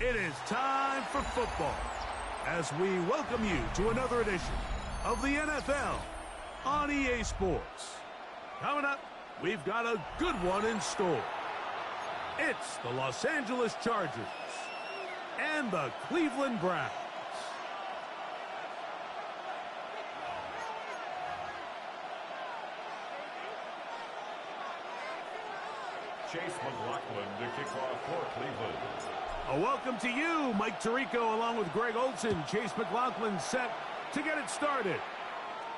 It is time for football as we welcome you to another edition of the NFL on EA Sports. Coming up, we've got a good one in store. It's the Los Angeles Chargers and the Cleveland Browns. Chase McLaughlin to kick off for Cleveland. A welcome to you, Mike Tirico, along with Greg Olsen. Chase McLaughlin set to get it started.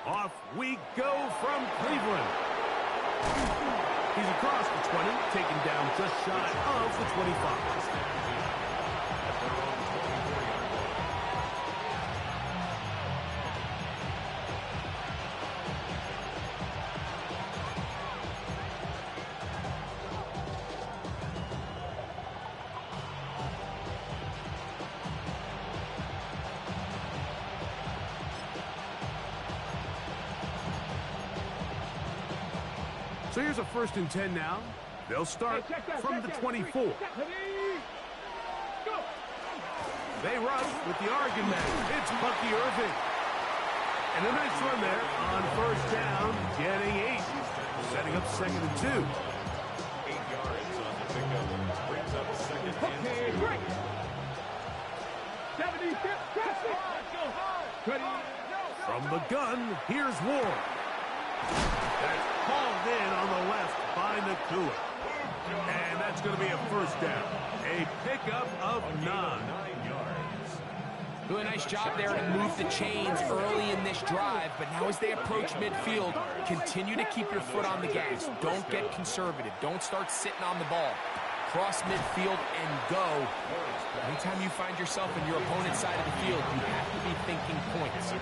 Off we go from Cleveland. He's across the 20, taken down just shy of the 25. So here's a 1st and 10 now. They'll start from the 24. They rush with the Oregon man. It's Bucky Irving. And a nice run there on 1st down, getting 8. Setting up 2nd and 2. 8 yards on the pickup. Brings up 2nd and 2. From the gun, here's Ward. That's hauled in on the left by Nakua. And that's going to be a 1st down. A pickup of 9 yards. Really nice job there to move the chains early in this drive, but now as they approach midfield, continue to keep your foot on the gas. Don't get conservative. Don't start sitting on the ball. Cross midfield and go. Anytime you find yourself in your opponent's side of the field, you have to be thinking points.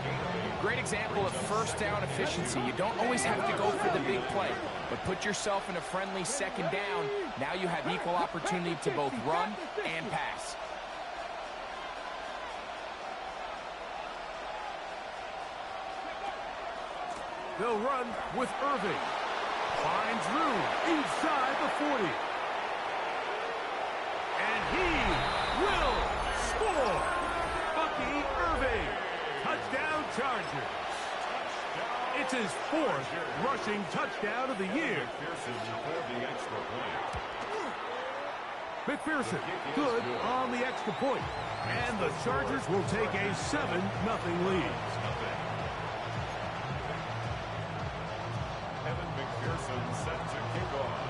Great example of 1st down efficiency. You don't always have to go for the big play, but put yourself in a friendly 2nd down. Now you have equal opportunity to both run and pass. They'll run with Irving. Finds room inside the 40. And he will score. Bucky Irving. Touchdown Chargers. It's his 4th rushing touchdown of the year. McPherson, good on the extra point. And the Chargers will take a 7-0 lead. Evan McPherson set to kick off.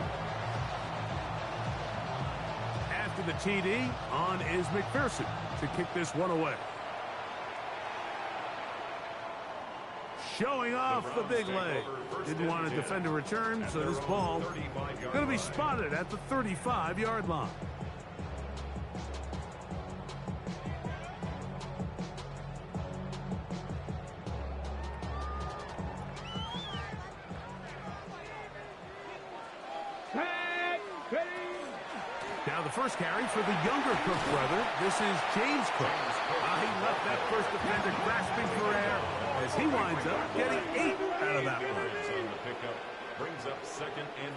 After the TD, on is McPherson to kick this one away. Showing off the big leg. Didn't want to defend a return, so this ball going to be spotted at the 35-yard line. Now the first carry for the younger Cook brother. This is James Cook. He left that first defender grasping for air as he winds up getting 8 out of that one. On the pickup, brings up 2nd and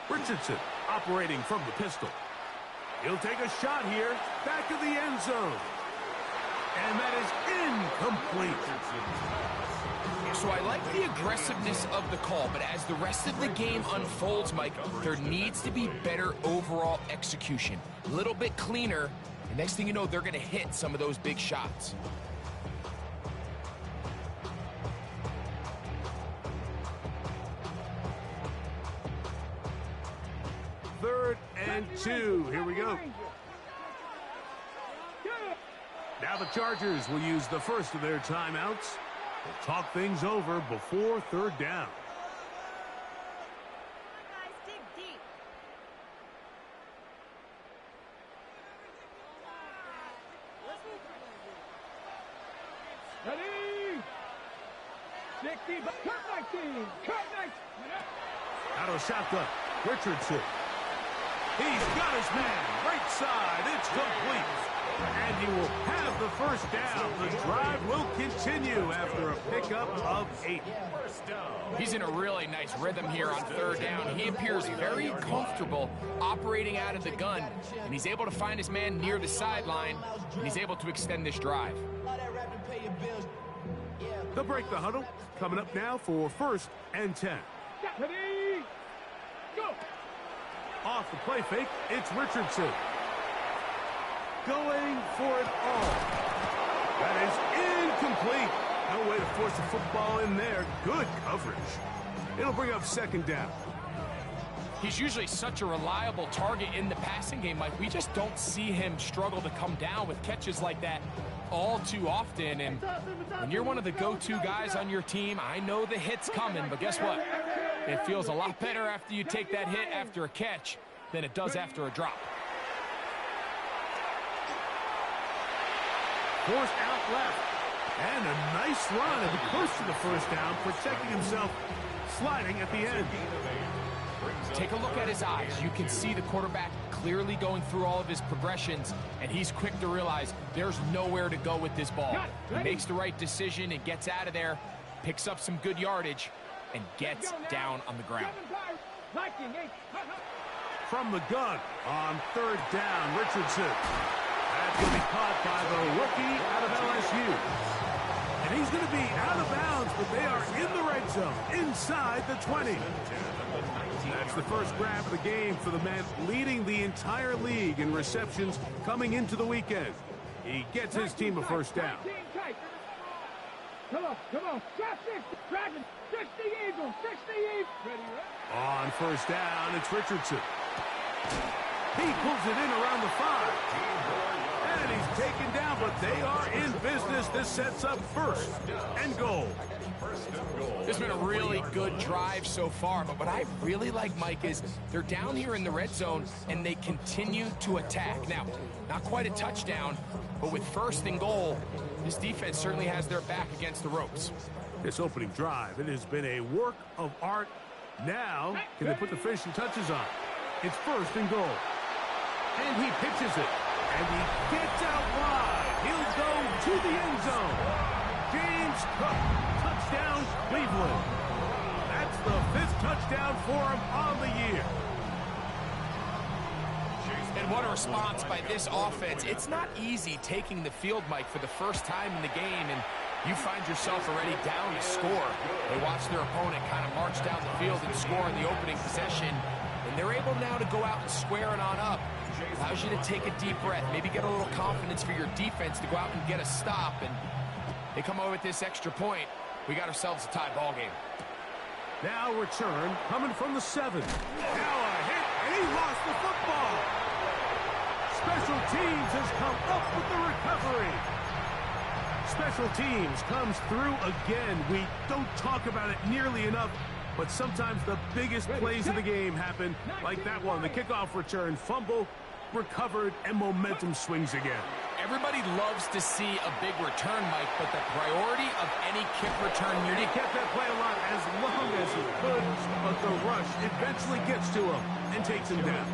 2. Richardson operating from the pistol. He'll take a shot here, back of the end zone. And that is incomplete. So I like the aggressiveness of the call, but as the rest of the game unfolds, Mike, there needs to be better overall execution. A little bit cleaner, and next thing you know, they're going to hit some of those big shots. Third and 2. Here we go. Now the Chargers will use the first of their timeouts. They'll talk things over before 3rd down. Out of shotgun, Richardson. He's got his man. Right side. It's complete. And he will have of the first down. The drive will continue after a pickup of 8. He's in a really nice rhythm here on third down. He appears very comfortable operating out of the gun, and he's able to find his man near the sideline, and he's able to extend this drive. They'll break the huddle. Coming up now for 1st and 10. Go. Off the play fake, it's Richardson. Going for it all. That is incomplete. No way to force the football in there. Good coverage. It'll bring up 2nd down. He's usually such a reliable target in the passing game, Mike. We just don't see him struggle to come down with catches like that all too often. And when you're one of the go-to guys on your team, I know the hit's coming, but guess what? It feels a lot better after you take that hit after a catch than it does after a drop. Forced out left. And a nice run as he close to the first down, protecting himself, sliding at the end. Take a look at his eyes. You can see the quarterback clearly going through all of his progressions, and he's quick to realize there's nowhere to go with this ball. He makes the right decision and gets out of there, picks up some good yardage, and gets down on the ground. From the gun on 3rd down, Richardson. That's going to be caught by the rookie out of LSU. And he's going to be out of bounds, but they are in the red zone, inside the 20. That's the first grab of the game for the man leading the entire league in receptions coming into the weekend. He gets his team a first down. Come on. Drop 60. Dragon. 60 Eagles. 60 Eagles. Ready? On 1st down, it's Richardson. He pulls it in around the 5. And he's taken down, but they are in business. This sets up 1st and goal. This has been a really good drive so far, but what I really like, Mike, is they're down here in the red zone, and they continue to attack. Now, not quite a touchdown, but with 1st and goal, this defense certainly has their back against the ropes. This opening drive, it has been a work of art. Now, can they put the finishing touches on? It's 1st and goal. And he pitches it. And he gets out wide. He'll go to the end zone. James Cook, touchdown, Cleveland. That's the 5th touchdown for him on the year. And what a response by this offense. It's not easy taking the field, Mike, for the first time in the game, and you find yourself already down to score. They watch their opponent kind of march down the field and score in the opening possession, and they're able now to go out and square it on up. Allows you to take a deep breath, maybe get a little confidence for your defense to go out and get a stop, and they come over with this extra point. We got ourselves a tie ball game. Now return coming from the 7. Now a hit, and he lost the football. Special teams has come up with the recovery. Special teams comes through again. We don't talk about it nearly enough, but sometimes the biggest plays of the game happen like that one. The kickoff return, fumble, recovered, and momentum swings again. Everybody loves to see a big return, Mike, but the priority of any kick return And he unit... kept that play alive as long as he could, but the rush eventually gets to him and takes him down.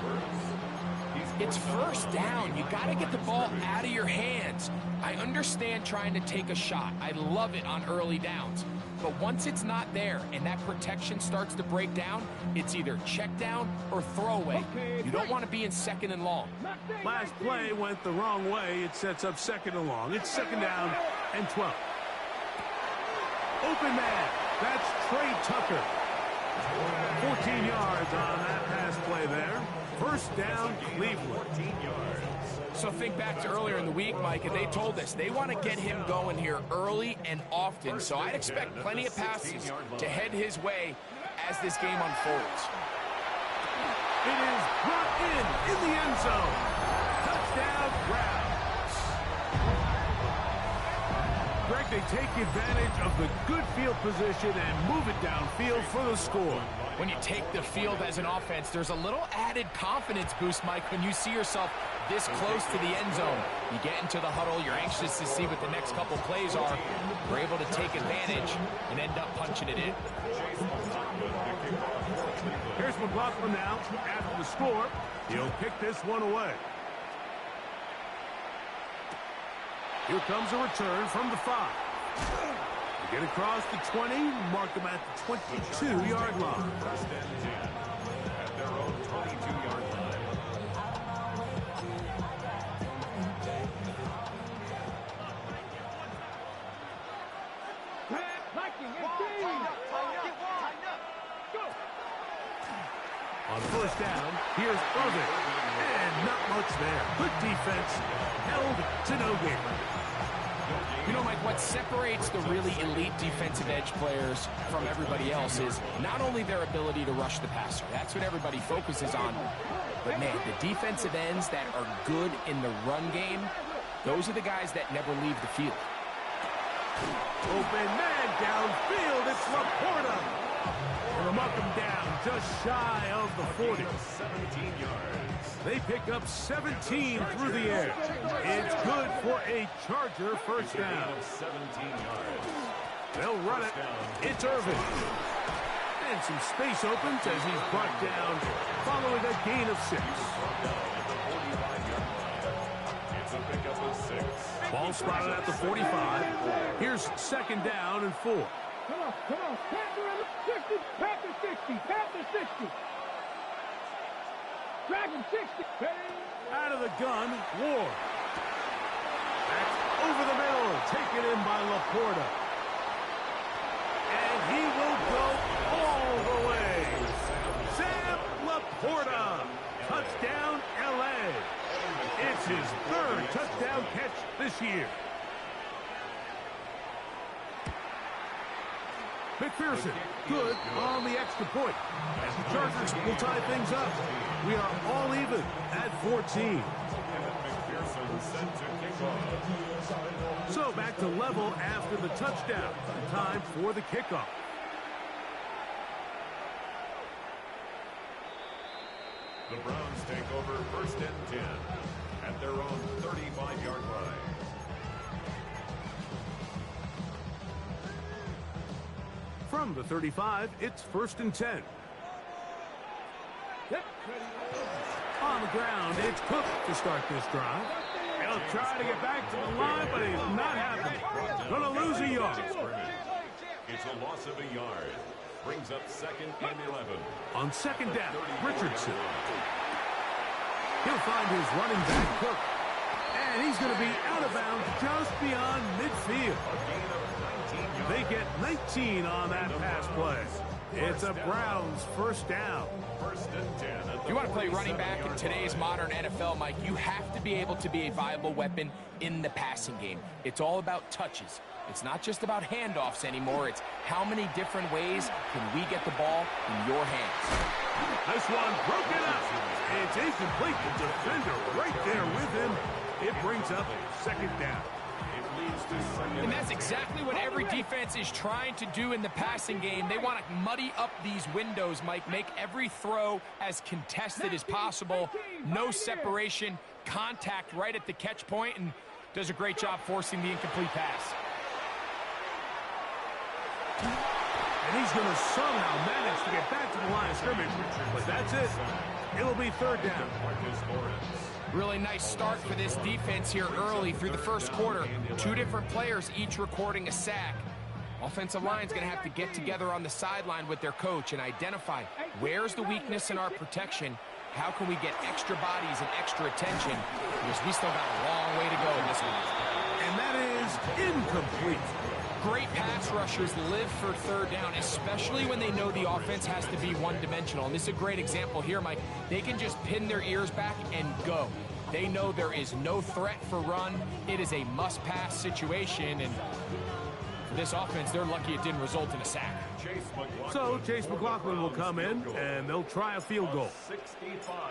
It's 1st down. You got to get the ball out of your hands. I understand trying to take a shot. I love it on early downs. But once it's not there and that protection starts to break down, it's either check down or throwaway. You don't want to be in 2nd and long. Last play went the wrong way. It sets up 2nd and long. It's 2nd down and 12. Open man. That's Trey Tucker. 14 yards on that pass play there. 1st down, Cleveland. So think back to earlier in the week, Mike, and they told us they want to get him going here early and often. So I'd expect plenty of passes to head his way as this game unfolds. It is brought in the end zone. Touchdown, Browns. Greg, they take advantage of the good field position and move it downfield for the score. When you take the field as an offense, there's a little added confidence boost, Mike, when you see yourself this close to the end zone. You get into the huddle, you're anxious to see what the next couple plays are. You're able to take advantage and end up punching it in. Here's McLaughlin now. After the score, he'll kick this one away. Here comes a return from the 5. They get across the 20, mark them at the 22-yard line. First and 10 at their own 22-yard line. On first down, here's Irvin. And not much there. Good defense. Held to no gain. You know, Mike, what separates the really elite defensive edge players from everybody else is not only their ability to rush the passer. That's what everybody focuses on. But, man, the defensive ends that are good in the run game, those are the guys that never leave the field. Open man downfield. It's Laporta. And they'll mark him down just shy of the 40. 17 yards. They pick up 17 through the air. It's good for a Charger first down. 17 yards. They'll run it. It's Irvin. And some space opens as he's brought down following a gain of 6. It's a pickup of 6. Ball spotted at the 45. Here's second down and 4. Come on. Panther 60. Panther 60. Panther 60. Dragon 60. Out of the gun, Ward. That's over the middle, taken in by Laporta. And he will go all the way. Sam Laporta. Touchdown, L.A. It's his 3rd touchdown catch this year. McPherson, good on the extra point. As the Chargers will tie things up. We are all even at 14. McPherson sent to kickoff. So back to level after the touchdown. Time for the kickoff. The Browns take over first and 10 at their own 35-yard line. From the 35, it's first and 10. On the ground, it's Cook to start this drive. He'll try to get back to the line, but he's not happening. Gonna lose a yard. It's a loss of a yard. Brings up second and 11. On second down, Richardson. He'll find his running back, Cook. And he's going to be out of bounds just beyond midfield. They get 19 on that pass play. It's a Browns first down. First and 10. If you want to play running back in today's modern NFL, Mike, you have to be able to be a viable weapon in the passing game. It's all about touches. It's not just about handoffs anymore. It's how many different ways can we get the ball in your hands. This one broken up. It's incomplete. The defender right there with him. It brings up second down. It leads to second. And that's exactly what every defense is trying to do in the passing game. They want to muddy up these windows, Mike, make every throw as contested as possible. No separation, contact right at the catch point, and does a great job forcing the incomplete pass. And he's going to somehow manage to get back to the line of scrimmage. But that's it. It'll be third down. Really nice start for this defense here early through the first quarter. Two different players each recording a sack. Offensive line's going to have to get together on the sideline with their coach and identify where's the weakness in our protection. How can we get extra bodies and extra attention? Because we still got a long way to go in this one. And that is incomplete. Great pass rushers live for third down, especially when they know the offense has to be one-dimensional. And this is a great example here, Mike. They can just pin their ears back and go. They know there is no threat for run. It is a must-pass situation. And for this offense, they're lucky it didn't result in a sack. So Chase McLaughlin will come in, and they'll try a field goal.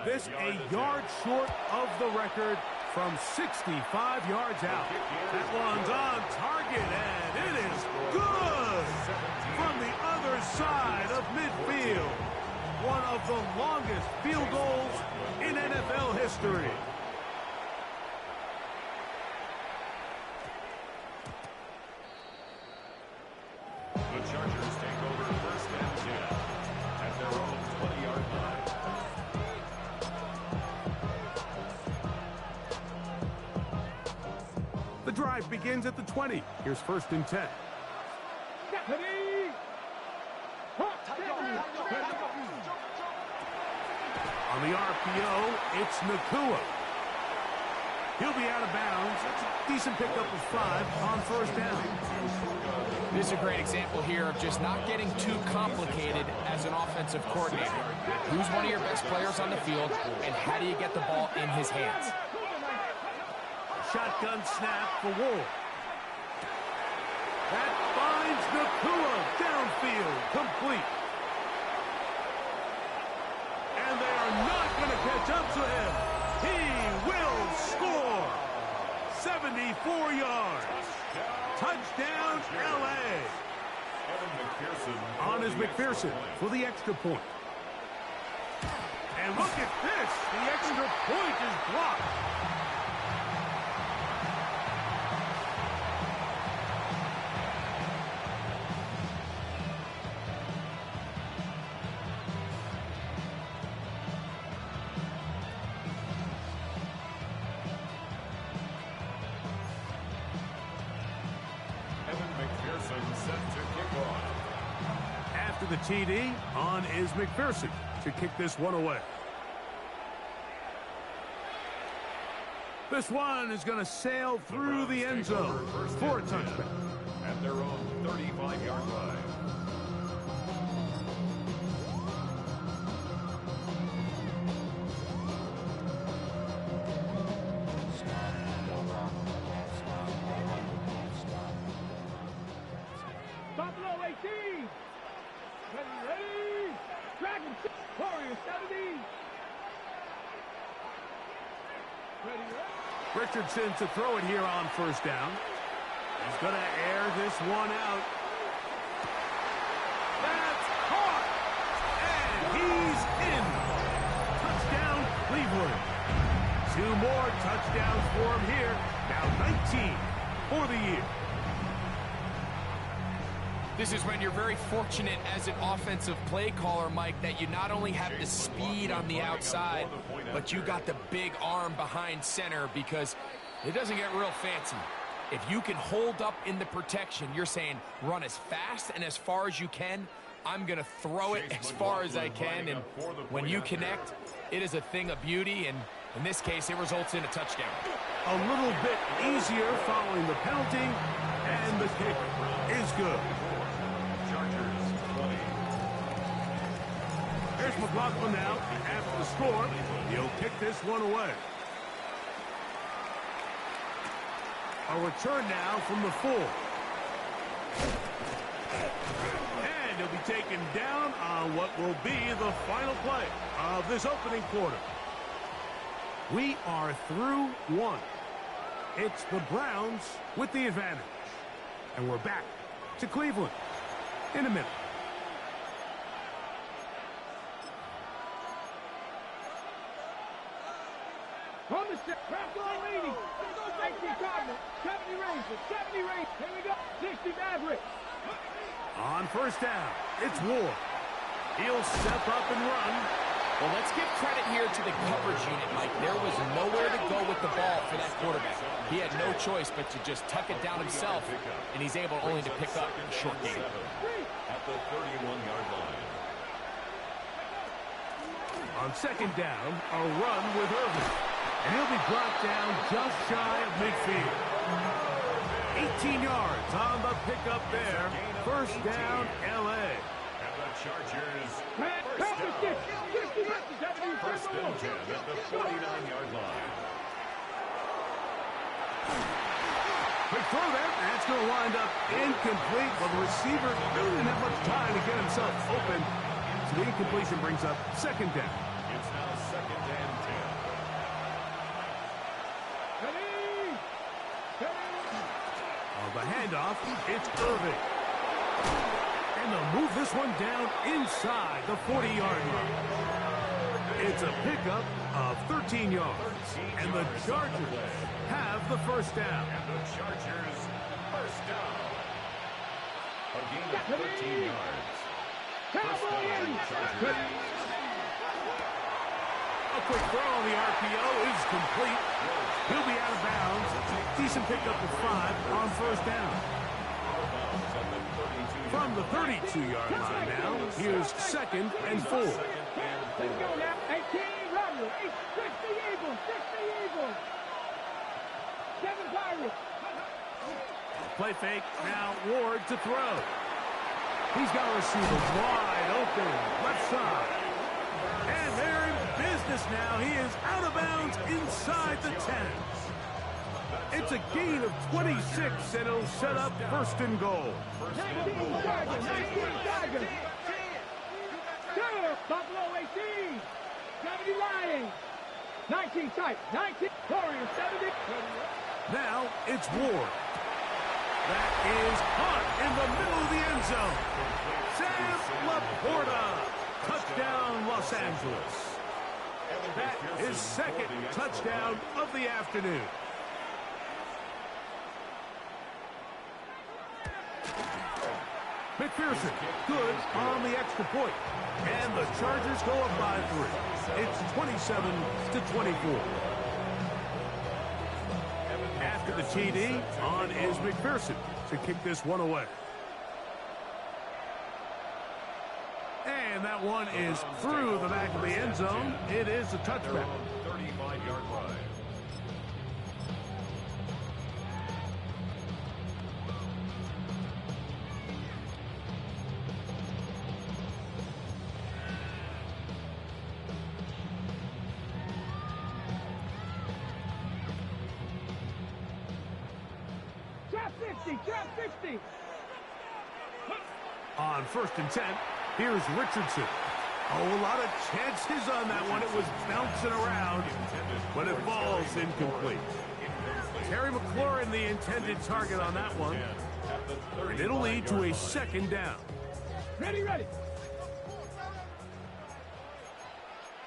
This a yard short of the record from 65 yards out. That one's on target, and it is good from the other side of midfield. One of the longest field goals in NFL history. The Chargers take over first and 10 at their own 20-yard line. The drive begins at the 20. Here's 1st and 10. On the RPO, it's Nacua. He'll be out of bounds. That's a decent pickup of 5 on 1st down. This is a great example here of just not getting too complicated as an offensive coordinator. Who's one of your best players on the field, and how do you get the ball in his hands? Shotgun snap for Ward. That finds Nacua downfield, complete. And they are not going to catch up to him. He will score. 74 yards. Touchdown, L.A. On is McPherson for the extra point. And look at this. The extra point is blocked. After the TD, on is McPherson to kick this one away. This one is going to sail through the end zone for a touchback. At their own 35-yard line. Buffalo 18. Ready. Dragon. Warrior 70. Ready. Richardson to throw it here on 1st down. He's going to air this one out. That's caught. And he's in. Touchdown, Cleveland. 2 more touchdowns for him here. Now 19 for the year. This is when you're very fortunate as an offensive play caller, Mike, that you not only have the speed on the outside, but you got the big arm behind center, because it doesn't get real fancy. If you can hold up in the protection, you're saying run as fast and as far as you can. I'm going to throw it as far as I can, and when you connect, it is a thing of beauty, and in this case, it results in a touchdown. A little bit easier following the penalty, and the kick is good. Here's McLaughlin now. After the score, he'll kick this one away. A return now from the 4. And he'll be taken down on what will be the final play of this opening quarter. We are through 1. It's the Browns with the advantage. And we're back to Cleveland in a minute. On the set, craft all 80. 60 Cardinals, 70 Rangers, 70 Rangers. Here we go, 60 Mavericks. On 1st down, it's Ward. He'll step up and run. Well, let's give credit here to the coverage unit, Mike. There was nowhere to go with the ball for that quarterback. He had no choice but to just tuck it down himself, and he's able only to pick up a short gain. At the 31-yard line. On 2nd down, a run with Irvin. And he'll be brought down just shy of midfield. 18 yards on the pickup there. 1st down, L.A. And the Chargers. First and 10 at the 49-yard line. Quick throw there. That's going to wind up incomplete. Well, the receiver really didn't have much time to get himself open. So the incompletion brings up 2nd down. It's now 2nd and 10. On the handoff, it's Irving. And they'll move this one down inside the 40-yard line. It's a pickup of 13 yards. And the Chargers have the 1st down. And the Chargers, 1st down. A gain of 13 yards. 1st down, Chargers. A quick throw on the RPO is complete. He'll be out of bounds. Decent pickup of 5 on first down. From the 32-yard line now, here's 2nd and 4. Let's go now. 18, Robert. 60 Eagles. 60 Eagles. 7 Pirates. Play fake. Now Ward to throw. He's got a receiver wide open. Left side. And they're in business now. He is out of bounds inside the 10. It's a gain of 26, and it'll set up 1st and goal. 19 Tigers. 19 Tigers. Buffalo 18. 70 Lions. 19 Tigers. 19 Warriors. 70. Now it's Ward. That is caught in the middle of the end zone. Sam Laporta. Touchdown, Los Angeles. That is 2nd touchdown of the afternoon. McPherson, good on the extra point. And the Chargers go up by 3. It's 27-24. After the TD, on is McPherson to kick this one away. And that one is through the back of the end zone. It is a touchback. 35-yard line. Trap 60. Trap 60. On 1st and 10, here's Richardson. Oh, a lot of chances on that one. It was bouncing around, but it falls incomplete. Terry McLaurin, the intended target on that one. And it'll lead to a 2nd down. Ready, ready.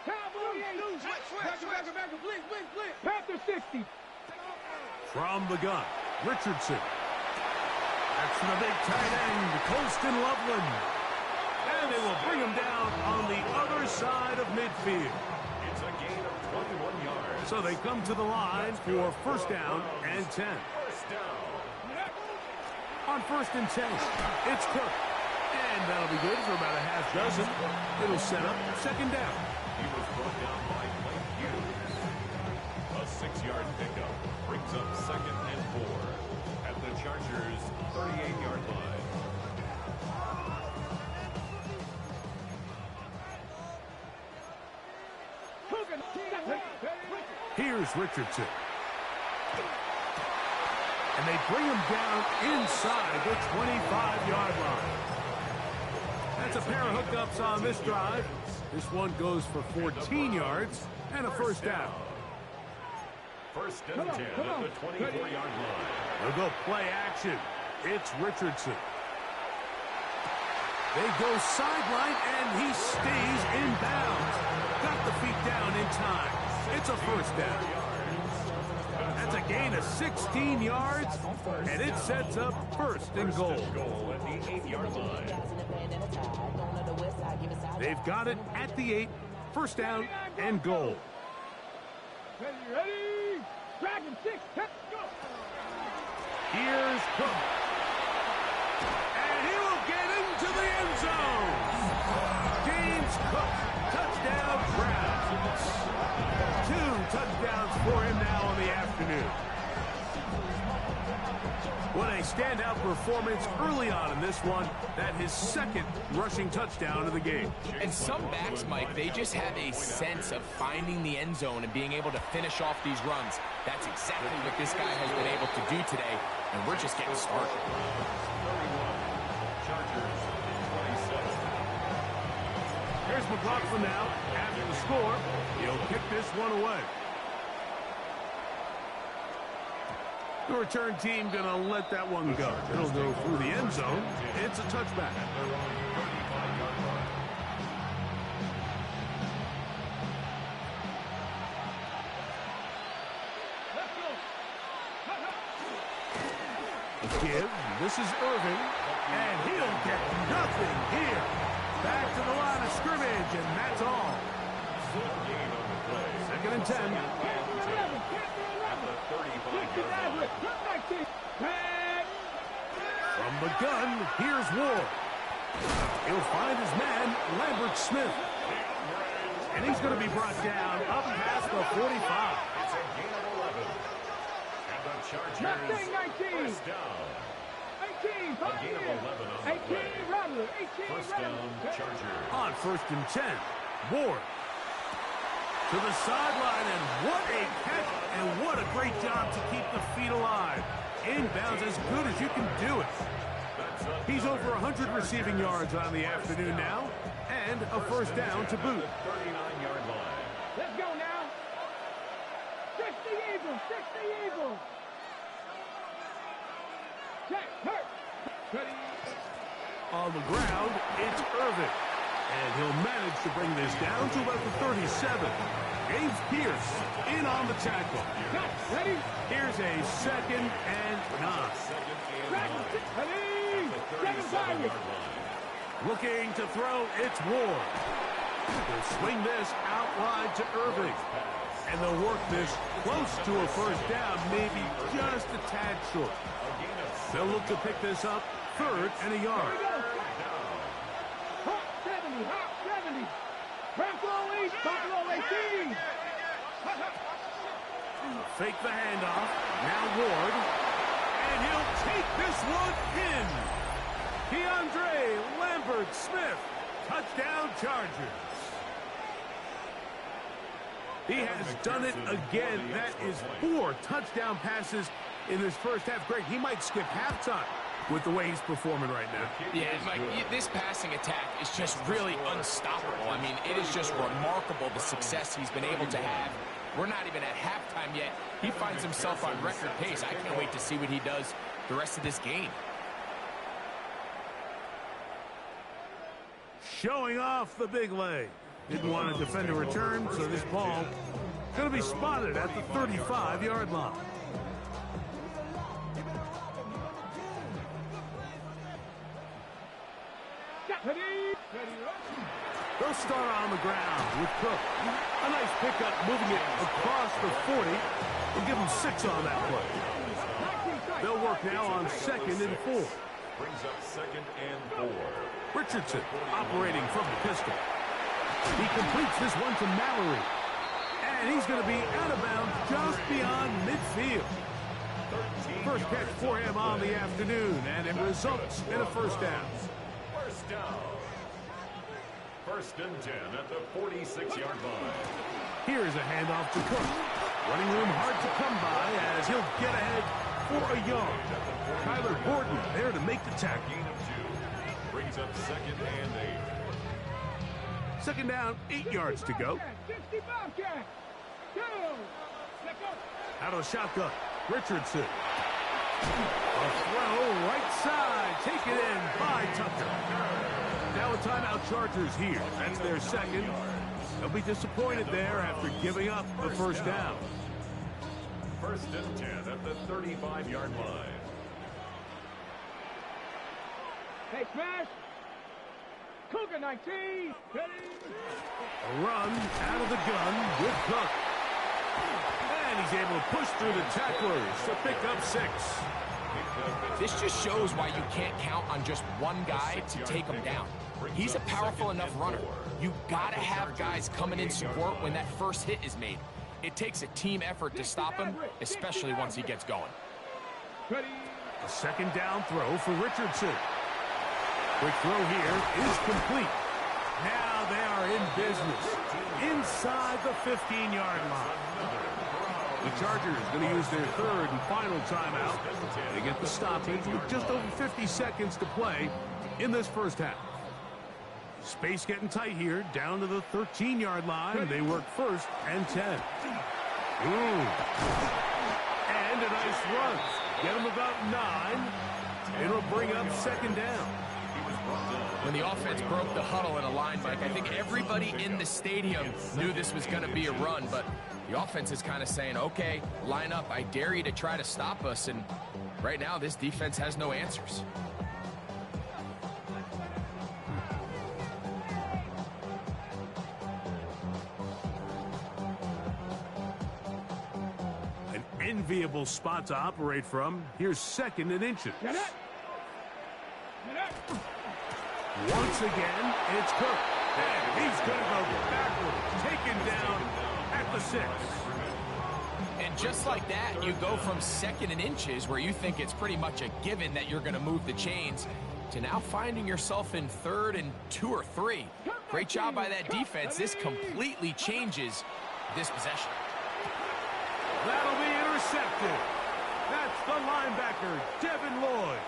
Cowboys. Back, blitz. Panther 60. From the gun, Richardson. That's the big tight end, Colston Loveland. And they will bring him down on the other side of midfield. It's a gain of 21 yards. So they come to the line for 1st down and 10. First down. On 1st and 10, it's Cook. And that'll be good for about a half dozen. It'll set up 2nd down. He was brought down by Blake Hughes. A 6-yard pickup brings up 2nd and 4 at the Chargers' 38-yard line. Here's Richardson. And they bring him down inside the 25-yard line. That's a pair of hookups on this drive. This one goes for 14 yards and a 1st down. 1st and 10 at the 24-yard line. They'll go play action. It's Richardson. They go sideline, and he stays in bounds. Got the feet down in time. It's a 1st down. That's a gain of 16 yards, and it sets up 1st and goal. Goal at the 8-yard line. They've got it at the 8, 1st down and goal. Ready. Dragon 6. Go. Here's Cook. And he will get into the end zone. James Cook, touchdown Browns. 2 touchdowns for him now in the afternoon. What a standout performance early on in this one. That his 2nd rushing touchdown of the game. And some backs, Mike, they just have a sense of finding the end zone and being able to finish off these runs. That's exactly what this guy has been able to do today, and we're just getting started. 31. Chargers 27. Here's McLaughlin now. After the score, he'll kick this one away. The return team going to let that one go. It'll go through the end zone. It's a touchback. Give. This is Irving. And he'll get nothing here. Back to the line of scrimmage, and that's all. Good game on the play. Second and 10. At the 35-yard line. From the gun, here's Ward. He'll find his man, Lambert Smith. And he's going to be brought down up past the 45. It's a gain of 11. And the Chargers first down. A gain of 11 on the play. First down, Chargers. On first and 10, Ward to the sideline, and what a catch, and what a great job to keep the feet alive. Inbounds as good as you can do it. He's over 100 receiving yards on the afternoon now, and a first down to boot. 39-yard line. Let's go now. 60 Eagles, 60 Eagles. Check, hurt. Ready. On the ground, it's Irvin. And he'll manage to bring this down to about the 37. James Pierce in on the tackle. Ready. Here's a second and 9. Ready. 7-5. Looking to throw, it's Ward. They'll swing this out wide to Irving. And they'll work this close to a first down, maybe just a tad short. They'll look to pick this up, third and a yard. Hot 70, hot 70. Buffalo East, Buffalo 18. Fake the handoff. Now Ward. And he'll take this one in. DeAndre Lambert Smith. Touchdown Chargers. He has done it again. That is 4 touchdown passes in this first half. Greg, he might skip halftime with the way he's performing right now. Yeah, Mike, this passing attack is just really unstoppable. I mean, it is just remarkable the success he's been able to have. We're not even at halftime yet. He finds himself on record pace. I can't wait to see what he does the rest of this game. Showing off the big leg. Didn't want to defend a return, so this ball going to be spotted at the 35-yard line. They'll start on the ground with Cook. A nice pickup, moving it across the 40. We'll give him 6 on that play. They'll work now on second and 4. Brings up second and 4. Richardson operating from the pistol. He completes this one to Mallory. And he's going to be out of bounds just beyond midfield. First catch for him on the afternoon, and it results in a first down. First down. First and 10 at the 46-yard line. Here's a handoff to Cook. Running room hard to come by as he'll get ahead for a yard. Tyler Gordon there to make the tackle. Gain of 2. Brings up second and 8. Second down, 8 yards to go. 60 Bobcats. Go. Let's go. Out of the shotgun, Richardson. A throw right side, taken in by Tucker. Now a timeout Chargers here. That's their second. They'll be disappointed there after giving up the first down. First and 10 at the 35-yard line. Hey, smash. Cougar 19. Ready. A run out of the gun with Cook. And he's able to push through the tacklers to pick up 6. This just shows why you can't count on just one guy to take him down. He's a powerful enough runner. You gotta have guys coming in support when that first hit is made. It takes a team effort to stop him, especially once he gets going. Ready. A second down throw for Richardson. Quick throw here is complete. Now they are in business inside the 15-yard line. The Chargers going to use their third and final timeout. They get the stoppage with just over 50 seconds to play in this first half. Space getting tight here, down to the 13-yard line. They work first and 10. Ooh. And a nice run. Get them about 9. It'll bring up second down. When the offense broke the huddle in a line, Mike, I think everybody in the stadium knew this was going to be a run, but the offense is kind of saying, okay, line up. I dare you to try to stop us, and right now this defense has no answers. enviable spot to operate from. Here's 2nd and inches. Once again, it's Cook. And he's going to go backwards, taken down at the 6. And just like that, you go from 2nd and inches, where you think it's pretty much a given that you're going to move the chains, to now finding yourself in 3rd and 2 or 3. Great job by that defense. This completely changes this possession. That'll be intercepted. That's the linebacker, Devin Lloyd.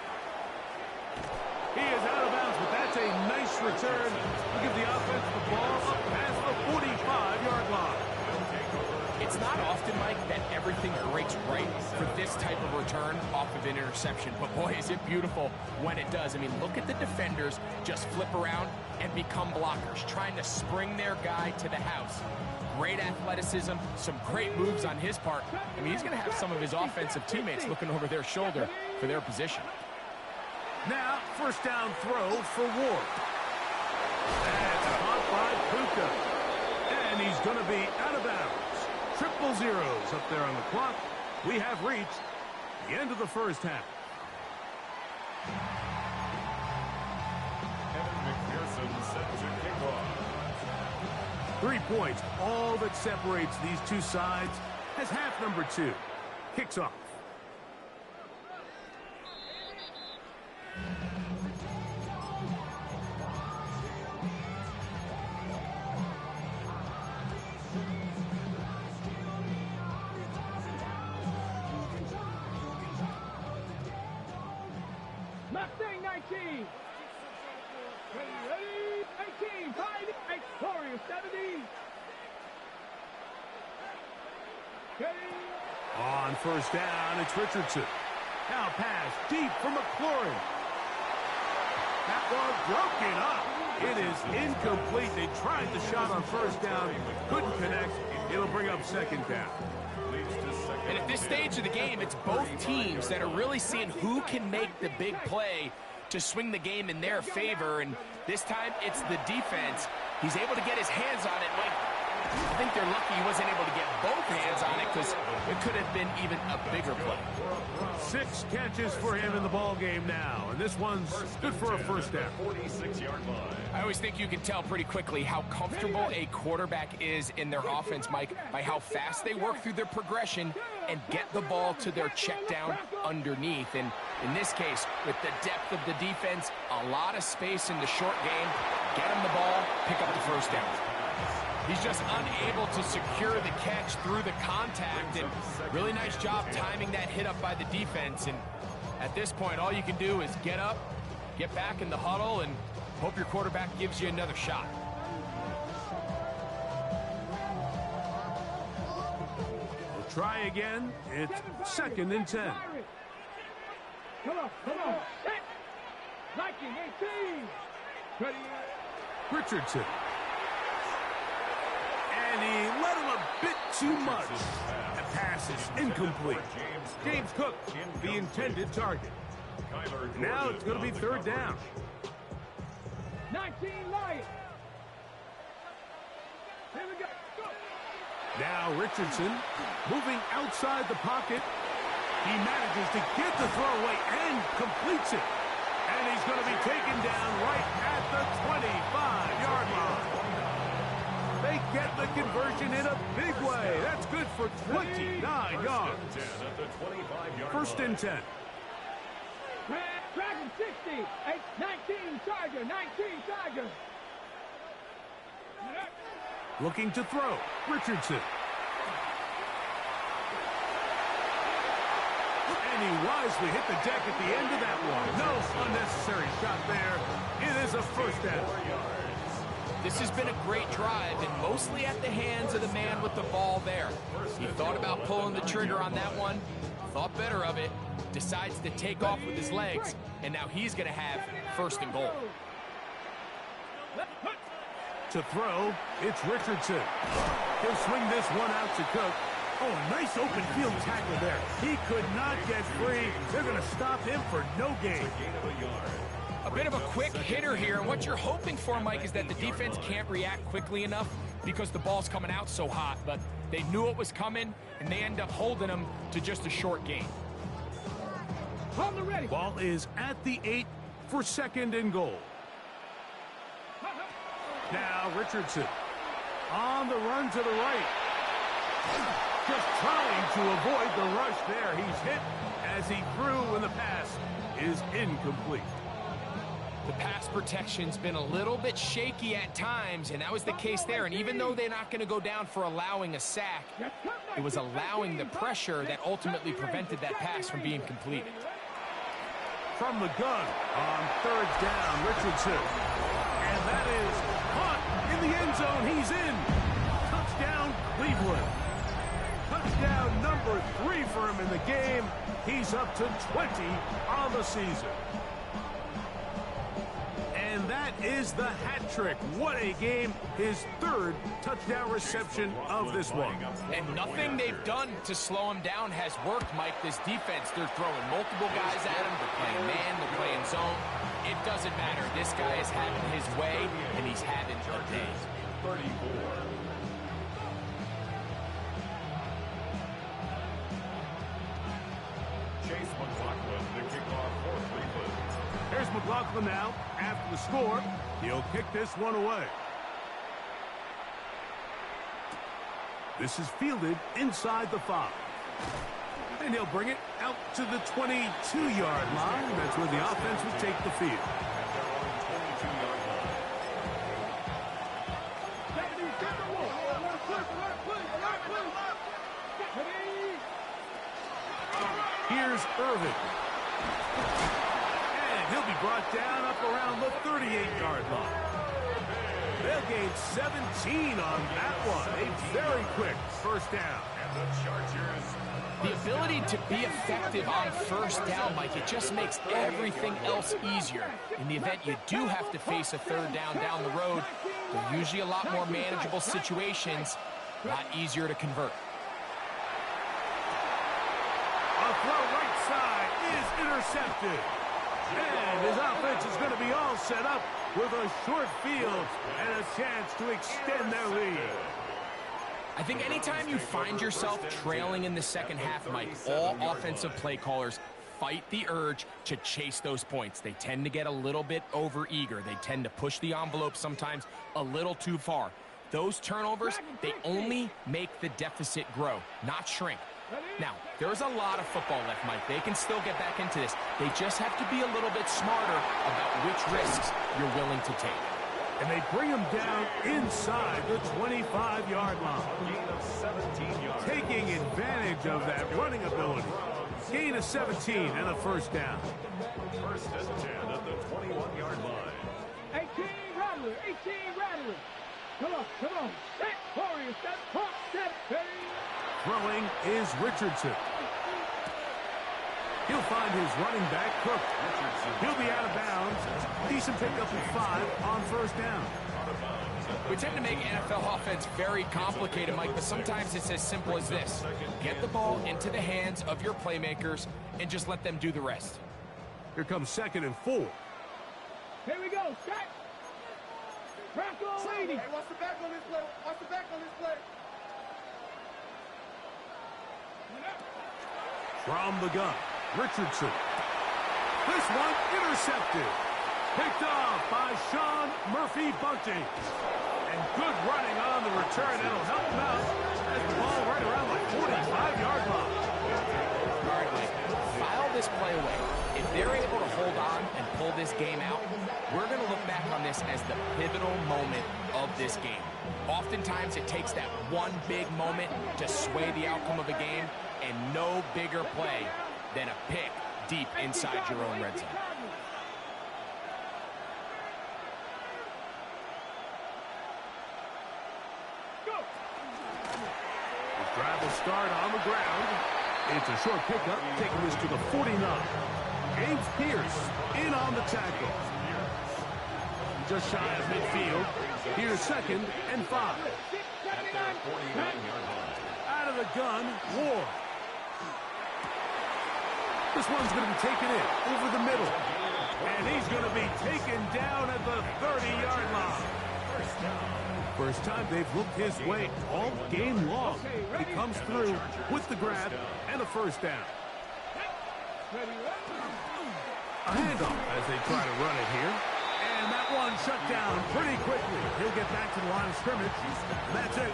He is out of bounds, but that's a nice return to give the offense the ball up past the 45-yard line. It's not often, Mike, that everything breaks right for this type of return off of an interception. But, boy, is it beautiful when it does. I mean, look at the defenders just flip around and become blockers, trying to spring their guy to the house. Great athleticism, some great moves on his part. I mean, he's going to have some of his offensive teammates looking over their shoulder for their position. Now, 1st down throw for Ward. That's caught by Puka. And he's going to be out of bounds. 0 zeros up there on the clock. We have reached the end of the 1st half. Kevin McPherson set to kick off. 3 points, all that separates these two sides, as half number 2 kicks off. Mustang 19. Ready, 18, 5, 8, Warriors 70. Ready. On 1st down, it's Richardson. Now pass deep for McLaurin. That one broken up. It is incomplete. They tried the shot on 1st down, couldn't connect. It'll bring up 2nd down. And at this stage of the game, it's both teams that are really seeing who can make the big play to swing the game in their favor. And this time, it's the defense. He's able to get his hands on it. Mike, I think they're lucky he wasn't able to get both hands on it, because it could have been even a bigger play. 6 catches for him in the ball game now, and this one's good for a 1st down. 46-yard line. I always think you can tell pretty quickly how comfortable a quarterback is in their offense, Mike, by how fast they work through their progression and get the ball to their check down underneath. And in this case, with the depth of the defense, a lot of space in the short game, get him the ball, pick up the 1st down. He's just unable to secure the catch through the contact, and really nice job timing that hit up by the defense. And at this point, all you can do is get up, get back in the huddle, and hope your quarterback gives you another shot. We'll try again. It's 2nd and 10. Come on. Set. Viking 18. Ready. Richardson. And he let him a bit too much. The pass is incomplete. James Cook, the intended target. Now it's going to be 3rd down. 19 Lions. Here we go. Now Richardson moving outside the pocket. He manages to get the throw away and completes it. And he's going to be taken down right at the 25-yard line. They get the conversion in a big way. That's good for 29 yards. 1st and 10. Dragon 60. 19 Charger. 19 Charger. Looking to throw. Richardson. And he wisely hit the deck at the end of that one. No unnecessary shot there. It is a 1st down. This has been a great drive, and mostly at the hands of the man with the ball there. He thought about pulling the trigger on that one, thought better of it, decides to take off with his legs, and now he's going to have 1st and goal. To throw, it's Richardson. He'll swing this one out to Cook. Oh, nice open field tackle there. He could not get free. They're going to stop him for no gain. A bit of a quick hitter here, and what you're hoping for, Mike, is that the defense can't react quickly enough because the ball's coming out so hot. But They knew it was coming, and they end up holding them to just a short gain. On the ready. Ball is at the 8 for 2nd and goal. Now Richardson on the run to the right. Just trying to avoid the rush there. He's hit as he threw when the pass is incomplete. The pass protection's been a little bit shaky at times, and that was the case there. And even though they're not going to go down for allowing a sack, it was allowing the pressure that ultimately prevented that pass from being completed. From the gun on 3rd down, Richardson. And that is caught in the end zone. He's in. Touchdown, Cleveland. Touchdown number 3 for him in the game. He's up to 20 on the season. And that is the hat trick. What a game. His 3rd touchdown reception of this one. And nothing they've done to slow him down has worked, Mike. This defense, they're throwing multiple guys at him. They're playing man, they're playing zone. It doesn't matter. This guy is having his way, and he's having a day. 34. Chase McLaughlin, the kickoff for Cleveland. Here's McLaughlin now. After the score, he'll kick this one away. This is fielded inside the 5. And he'll bring it out to the 22-yard line. That's where the offense will take the field. Here's Irvin. And he'll be brought down up around the 38-yard line. They'll gain 17 on that one. A very quick first down. And the Chargers. The ability to be effective on first down, Mike, it just makes everything else easier. In the event you do have to face a 3rd down the road, they're usually a lot more manageable situations, a lot easier to convert. A throw right side is intercepted. And his offense is going to be all set up with a short field and a chance to extend their lead. I think anytime you find yourself trailing in the second half, Mike, all offensive play callers fight the urge to chase those points. They tend to get a little bit overeager. They tend to push the envelope sometimes a little too far. Those turnovers, they only make the deficit grow, not shrink. Now, there's a lot of football left, Mike. They can still get back into this. They just have to be a little bit smarter about which risks you're willing to take. And they bring him down inside the 25-yard line. Gain of 17 yards. Taking advantage of that running ability. Gain of 17 and a first down. 1st and 10 at the 21-yard line. 18 Rattler, 18 Rattler. Come on. Set, Warriors, set, pump, set, ready. Throwing is Richardson. He'll find his running back, Cook. He'll be out of bounds. Decent pickup of 5 on first down. We tend to make NFL offense very complicated, Mike, but sometimes it's as simple as this. Get the ball into the hands of your playmakers and just let them do the rest. Here comes 2nd and 4. Here we go, set. Bronco leading. Hey, watch the back on this play. Watch the back on this play. From the gun, Richardson. This one intercepted. Picked off by Sean Murphy-Bunting. And good running on the return. It'll help him out. That's the ball right around the 45-yard line. All right, Mike, file this play away. If they're able to hold on and pull this game out, we're going to look back on this as the pivotal moment of this game. Oftentimes, it takes that one big moment to sway the outcome of a game, and no bigger play than a pick deep inside your own red zone. The drive will start on the ground. It's a short pickup, taking this to the 49. James Pierce in on the tackle. Just shy of midfield. Here's 2nd and 5. Out of the gun, Ward. This one's going to be taken in over the middle. And he's going to be taken down at the 30-yard line. First time they've looked his way all game long. He comes through with the grab and a first down. A handoff as they try to run it here. And that one shut down pretty quickly. He'll get back to the line of scrimmage. That's it.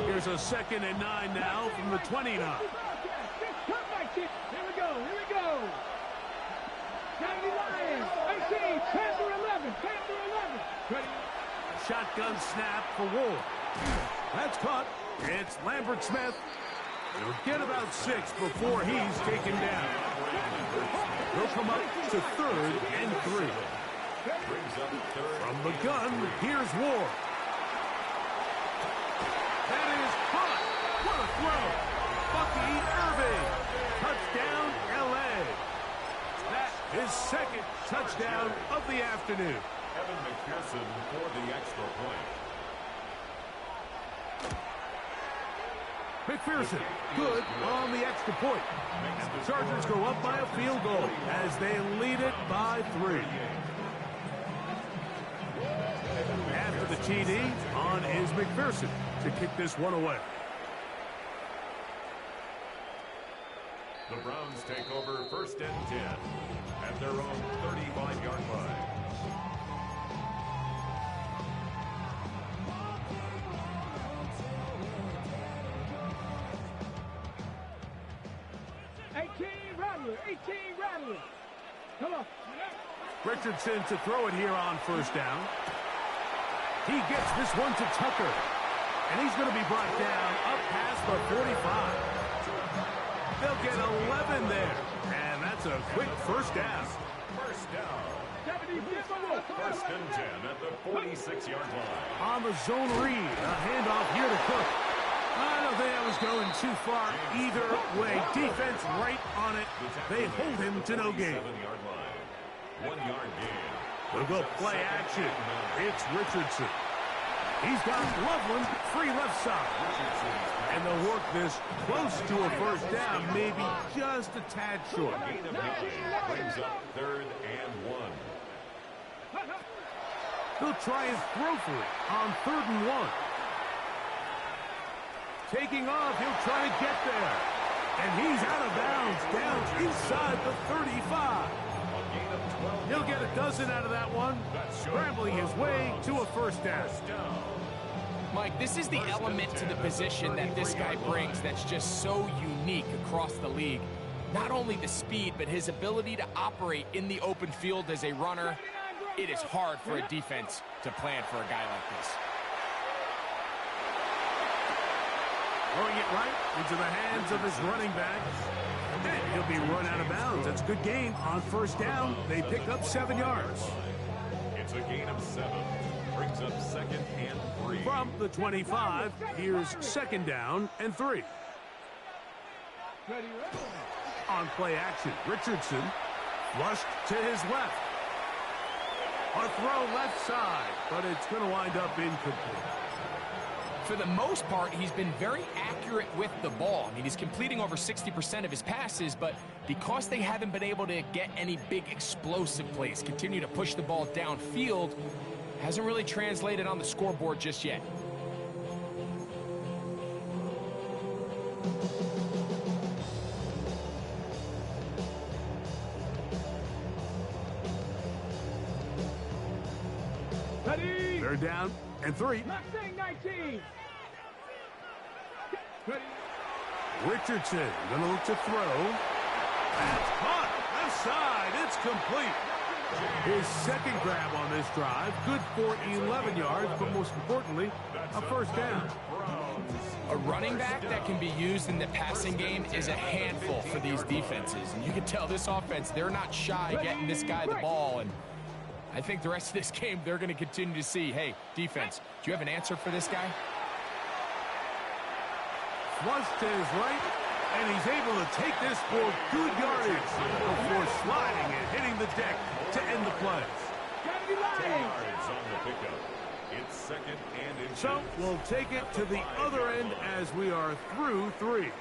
Here's a 2nd and 9 now from the 29. Here we go. Here we go. 90 Lions. 18. Panther 11. Panther 11. Shotgun snap for Ward. That's caught. It's Lambert Smith. He'll get about 6 before he's taken down. He'll come up to 3rd and 3. From the gun, here's Ward. That is caught. What a throw. Bucky Irving. Touchdown, L.A. That is 2nd touchdown of the afternoon. Evan McPherson for the extra point. McPherson, good on the extra point. And the Chargers go up by a field goal as they lead it by 3. After the TD, on is McPherson to kick this one away. The Browns take over 1st and 10 at their own 35-yard line. Come on. Richardson to throw it here on 1st down. He gets this one to Tucker. And he's going to be brought down up past the 45. They'll get 11 there. And that's a quick 1st down. First down. 1st and 10 at the 46-yard line. On the zone read, a handoff here to Cook. I don't think that was going too far either way. Defense right on it. They hold him to no gain. 7-yard line. 1-yard gain. They'll go play action. It's Richardson. He's got Loveland free left side. And they'll work this close to a 1st down, maybe just a tad short. Gain of 9 brings up 3rd and 1. They'll try and throw for it on 3rd and 1. Taking off, he'll try to get there. And he's out of bounds, down inside the 35. He'll get a dozen out of that one, scrambling his way to a 1st down. Mike, this is the element to the position that this guy brings that's just so unique across the league. Not only the speed, but his ability to operate in the open field as a runner. It is hard for a defense to plan for a guy like this. Throwing it right into the hands of his running back. And he'll be run out of bounds. That's a good gain on 1st down. They pick up 7 yards. It's a gain of 7. Brings up 2nd and 3. From the 25, here's 2nd down and 3. On play action, Richardson flushed to his left. A throw left side, but it's going to wind up incomplete. For the most part, he's been very accurate with the ball. I mean, he's completing over 60% of his passes, but because they haven't been able to get any big explosive plays, continue to push the ball downfield, hasn't really translated on the scoreboard just yet. Ready? They're down and 3. Mustang 19. Ready? Richardson going to look to throw. That's caught. Left side. It's complete. His 2nd grab on this drive. Good for 11 yards, but most importantly, a 1st down. A running back that can be used in the passing game is a handful for these defenses. And you can tell this offense, they're not shy getting this guy the ball. And I think the rest of this game, they're going to continue to see, hey, defense, do you have an answer for this guy? Flush to his right, and he's able to take this for good yardage before sliding and hitting the deck to end the play. 10 yards on the pickup. It's 2nd and inches. So we'll take it to the other end as we are through 3.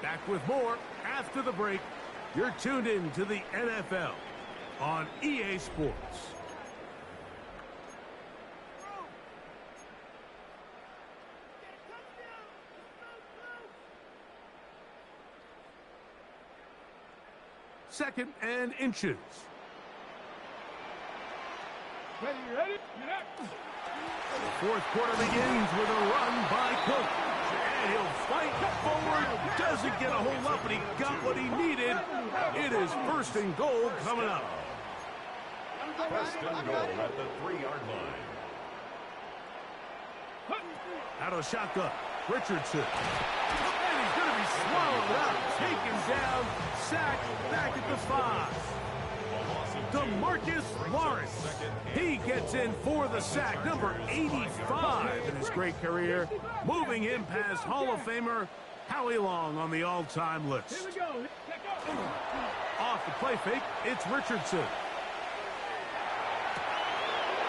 Back with more after the break. You're tuned in to the NFL on EA Sports. Second and inches. Ready? The fourth quarter begins with a run by Cook. And he'll fight forward. Doesn't get a whole lot, but he got what he needed. It is first and goal coming up. First and goal at the 3-yard line. Out of the shotgun, Richardson. And he's going to be swallowed up, taken down, sacked back at the 5. DeMarcus Lawrence. He gets in for the sack, number 85 in his great career, moving him past Hall of Famer Howie Long on the all-time list. Here we go. Off the play fake, it's Richardson.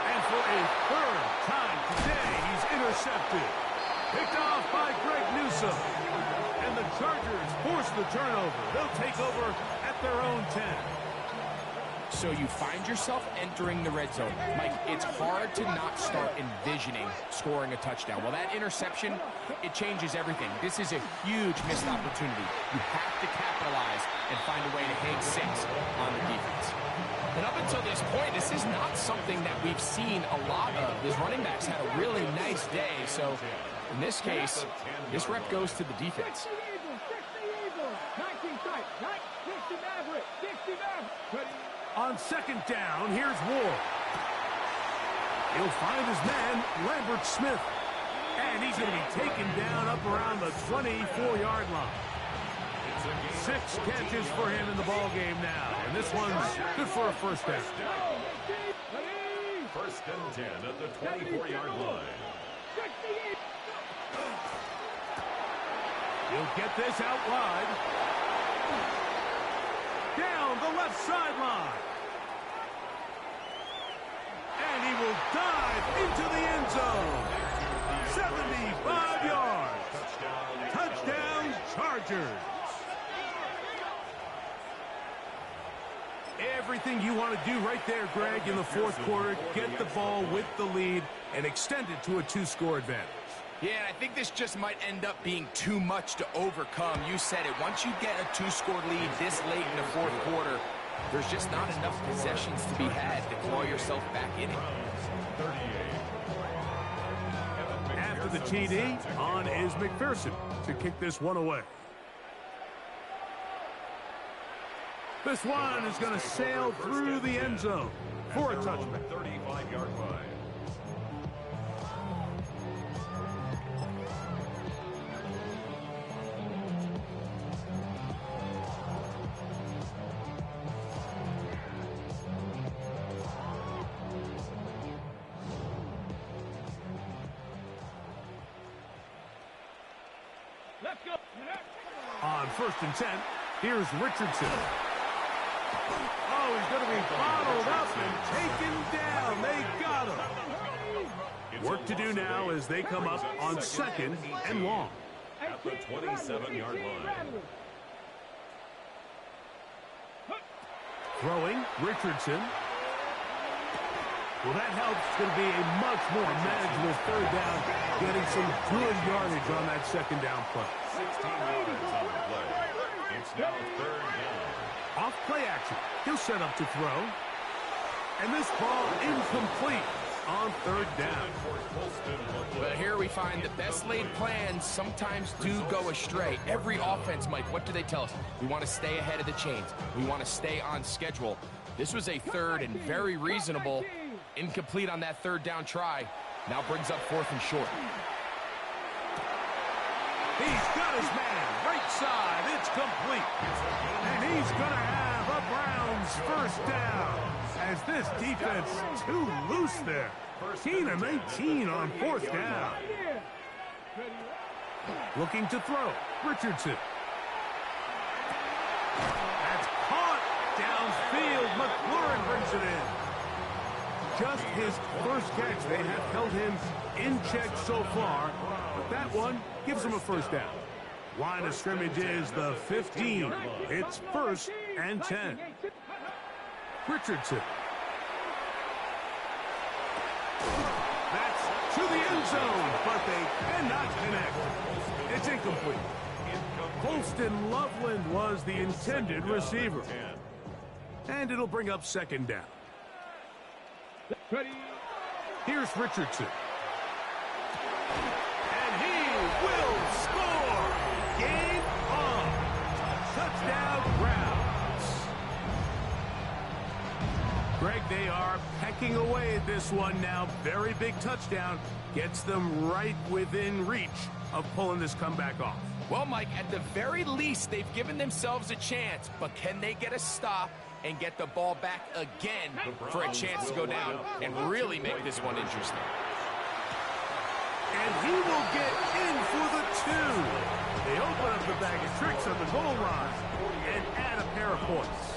And for a third time today, he's intercepted. Picked off by Greg Newsome. And the Chargers force the turnover. They'll take over at their own 10. So you find yourself entering the red zone. Mike, it's hard to not start envisioning scoring a touchdown. Well, that interception, it changes everything. This is a huge missed opportunity. You have to capitalize and find a way to hang 6 on the defense. And up until this point, this is not something that we've seen a lot of. His running backs had a really nice day. So in this case, this rep goes to the defense. 19 tight. 60 Maverick. 60 Maverick. On second down, here's Ward. He'll find his man, Lambert Smith. And he's going to be taken down up around the 24-yard line. 6 catches for him in the ball game now. And this one's good for a first down. First and 10 at the 24-yard line. He'll get this out wide. Down the left sideline. And he will dive into the end zone. 75 yards. Touchdown, Chargers. Everything you want to do right there, Greg, in the fourth quarter. Get the ball with the lead and extend it to a 2-score advantage. Yeah, and I think this just might end up being too much to overcome. You said it. Once you get a 2-score lead this late in the fourth quarter, there's just not enough possessions to be had to claw yourself back in it. After the TD, on is McPherson to kick this one away. This one is going to sail through the end zone for a touchdown. 35-yard line. Let's go. On first and 10, here's Richardson. Oh, he's going to be bottled up and taken down. They got him. Work to do now as they come up on second and long. At the 27-yard line. Throwing, Richardson. Well, that helps. It's going to be a much more manageable third down, getting some good yardage on that second down play. 16 yards on the play. It's now third down. Off play action. He'll set up to throw. And this ball incomplete on third down. But here we find the best laid plans sometimes do go astray. Every offense, Mike, what do they tell us? We want to stay ahead of the chains. We want to stay on schedule. This was a third and very reasonable. Incomplete on that third down try. Now brings up fourth and short. He's got his man. Right side. It's complete. And he's going to have a Browns first down. As this defense too loose there. 13 and 19 on fourth down. Looking to throw. Richardson. That's caught downfield. McLaurin brings it in. Just his first catch. They have held him in check so far. But that one gives him a first down. Line of scrimmage is the 15. It's first and 10. Richardson. That's to the end zone, but they cannot connect. It's incomplete. Colston Loveland was the intended receiver. And it'll bring up second down. Ready. Here's Richardson. And he will score! Game on! Touchdown Browns! Greg, they are pecking away at this one now. Very big touchdown. Gets them right within reach of pulling this comeback off. Well, Mike, at the very least, they've given themselves a chance, but can they get a stop and get the ball back again for a chance to go down and really make this one interesting? And he will get in for the 2. They open up the bag of tricks on the goal line and add a pair of points.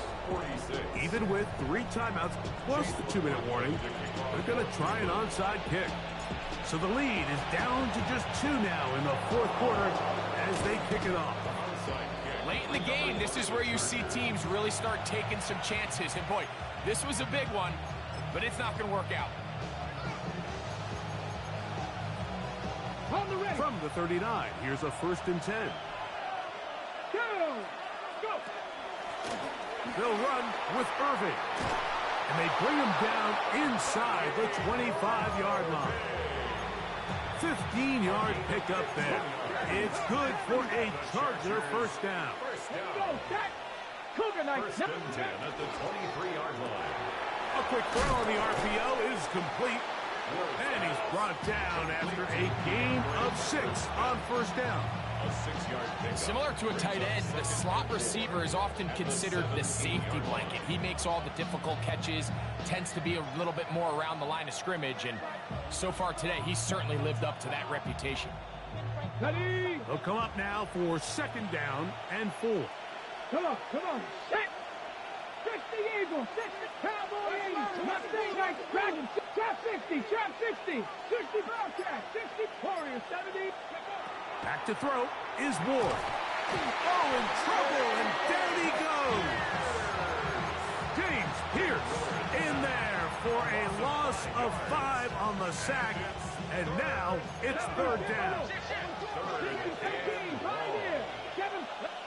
Even with 3 timeouts plus the 2-minute warning, they're going to try an onside kick. So the lead is down to just 2 now in the 4th quarter as they kick it off. Late in the game, this is where you see teams really start taking some chances. And boy, this was a big one, but it's not going to work out. On the ready. From the 39, here's a 1st and 10. Go. They'll run with Irving. And they bring him down inside the 25-yard line. 15-yard pickup there. It's good for a Charger first down. Go, Jack. Cougar Knight. First and 10 at the 23-yard line. A quick throw on the RPO is complete. And he's brought down after a gain of 6 on first down. A 6-yard pickup. Similar to a tight end, the slot receiver is often considered the safety blanket. He makes all the difficult catches, tends to be a little bit more around the line of scrimmage, and so far today, he's certainly lived up to that reputation. Ready. They'll come up now for 2nd down and 4. Come on. Set. 60 Eagles. 60 Cowboy 80. Mustang Knights Dragon. Trap 60. Trap 60. 60 Bobcat. 60 Warrior 70. Back to throw is Ward. Oh, in trouble, and down he goes. James Pierce in there for a loss of 5 on the sack, and now it's 3rd down. 17, Pioneer.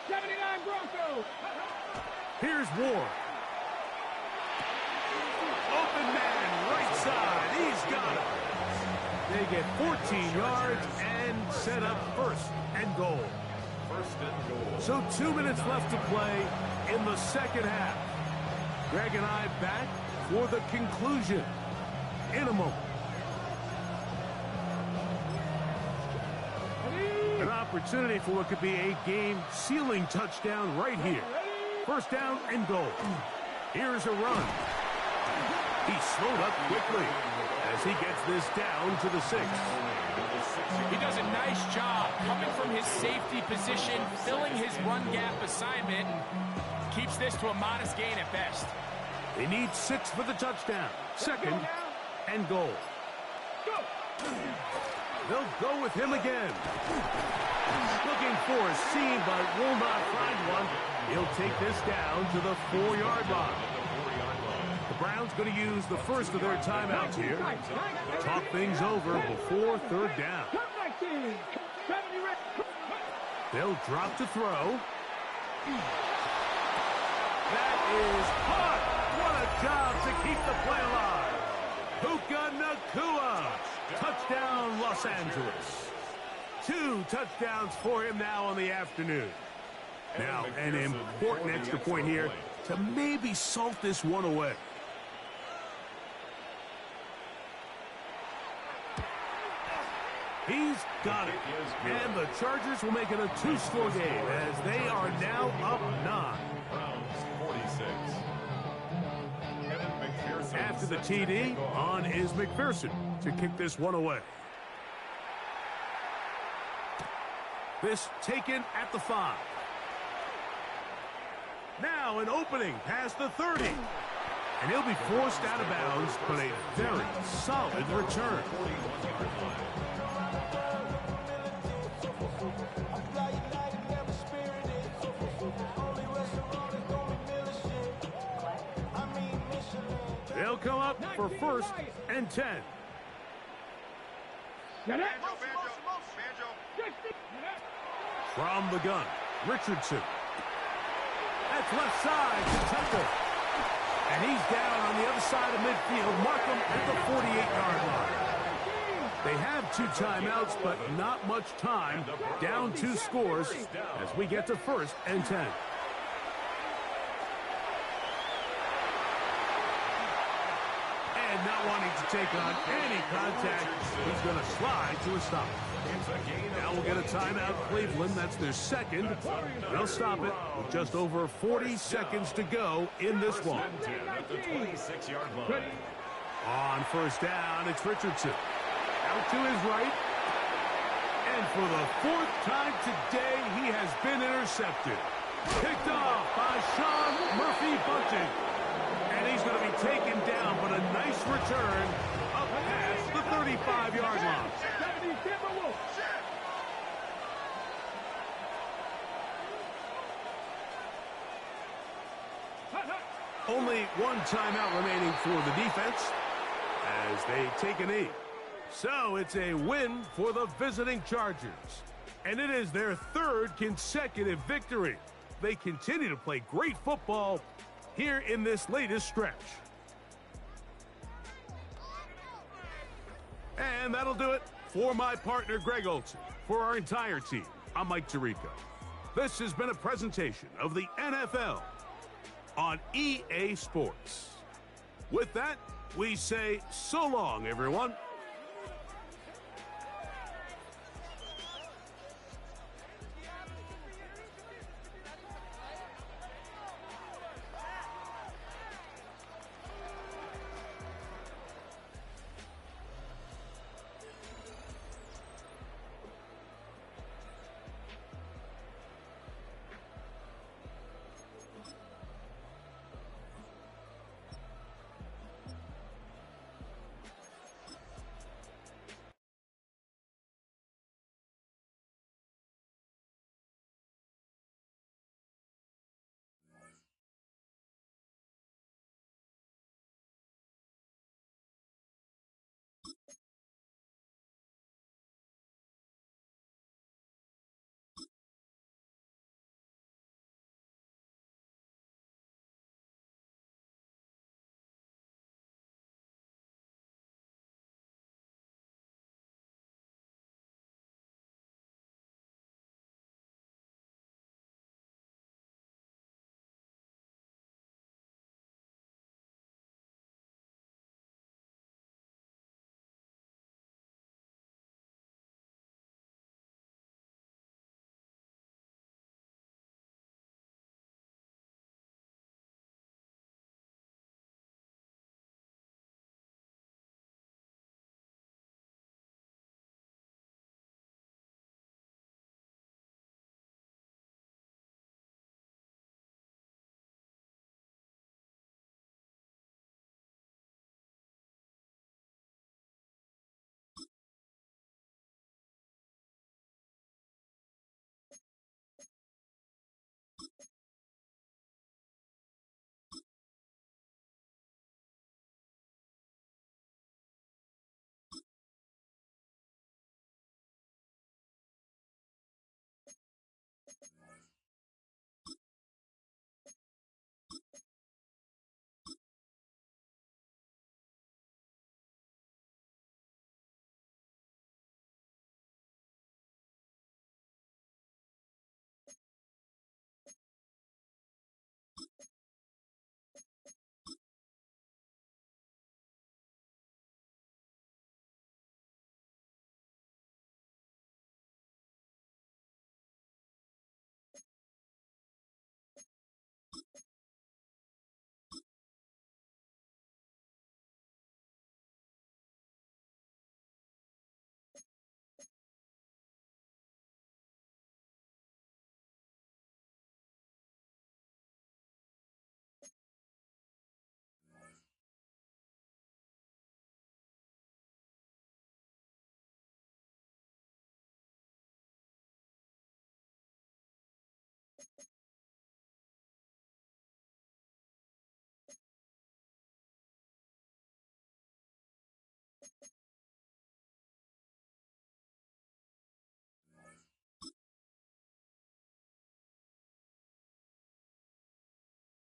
79 Broncos. Here's Ward. Open man, right side. He's got it. They get 14 yards and set up 1st and goal. So 2 minutes left to play in the 2nd half. Greg and I back for the conclusion in a moment. An opportunity for what could be a game-sealing touchdown right here. 1st down and goal. Here's a run. He slowed up quickly as he gets this down to the 6. He does a nice job coming from his safety position, filling his run gap assignment, and keeps this to a modest gain at best. They need 6 for the touchdown. 2nd and goal. They'll go with him again. Looking for a seam, but will not find one. He'll take this down to the 4-yard line. The Browns going to use the first of their timeouts here. Talk things over before 3rd down. They'll drop to throw. That is hot. What a job to keep the play alive. Puka Nacua. Touchdown, Los Angeles. 2 touchdowns for him now on the afternoon. Now, an important extra point here to maybe salt this one away. He's got it. And the Chargers will make it a 2-score game as they are now up 9. After the TD, on is McPherson to kick this one away. This taken at the 5. Now an opening past the 30. And he'll be forced out of bounds, but a very solid return. come up for 1st and 10. From the gun, Richardson. That's left side to Temple. And he's down on the other side of midfield. Mark him at the 48-yard line. They have 2 timeouts, but not much time. Down 2 scores as we get to 1st and 10. And not wanting to take on any contact, he's going to slide to a stop. Now we'll get a timeout, Cleveland. That's their 2nd. They'll stop it with just over 40 seconds to go in this one. On 1st down, it's Richardson. Out to his right. And for the 4th time today, he has been intercepted. Picked off by Sean Murphy-Bunting. And he's going to be taken down, but a nice return up past the 35-yard line. Only 1 timeout remaining for the defense as they take a knee. So it's a win for the visiting Chargers. And it is their 3rd consecutive victory. They continue to play great football here in this latest stretch. And that'll do it for my partner, Greg Olsen. For our entire team, I'm Mike Tirico. This has been a presentation of the NFL on EA Sports. With that, we say so long, everyone.